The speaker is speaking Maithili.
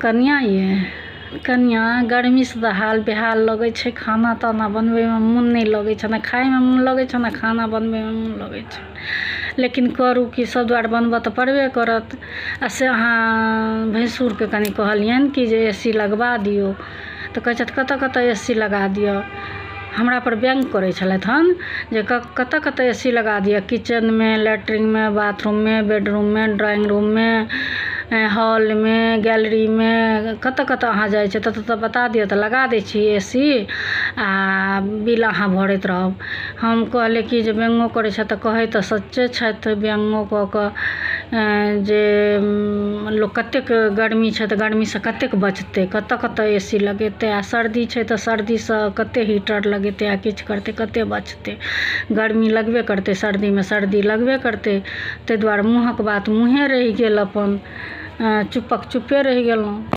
कन्या कन्या गर्मी से हाल बेहाल लगे छै। खाना ताना बनबे में मन नहीं लगे छै, ना खाए में मन लगे छै, ना खाना बनबे में मन लगे छै। लेकिन करू कि सब दुआरे बनबऽ तऽ पड़बे करत। से अहाँ भैंसुरके कनि कहलियनि कि जे AC लगवा दियौ, तऽ कहै छथि कतऽ कतऽ AC लगा दिअ। हमरा पर व्यंग करै छलथि हन जे कतऽ कतऽ AC लगा दिअ, किचन में, लैट्रिन में, बाथरूम में, बेडरूम में, ड्राइंग रूम में, हॉल में, गैलरी में, कतऽ कतऽ अहाँ जाइ छै तऽ बता दिअ तऽ लगा दै छी AC आ बिल अहाँ भरैत रहब। हम कहले कि जे व्यंगो करै छथि तऽ कहै तऽ सच्चे छथि व्यंगो कऽ कऽ जे लोक कतेक गर्मी छै तऽ गर्मीसँ कतेक बचतै, कतऽ कतऽ AC लगेतै। आ सर्दी छै तऽ सर्दीसँ कतेक हीटर लगेतै आ किछु करतै, कतेक बचतै। गर्मी लगबे करतै, सर्दीमे सर्दी लगबे करतै। ताहि दुआरे मुँहक बात मुँहे रहि गेल, अपन चुप्पे रहि गेलहुँ।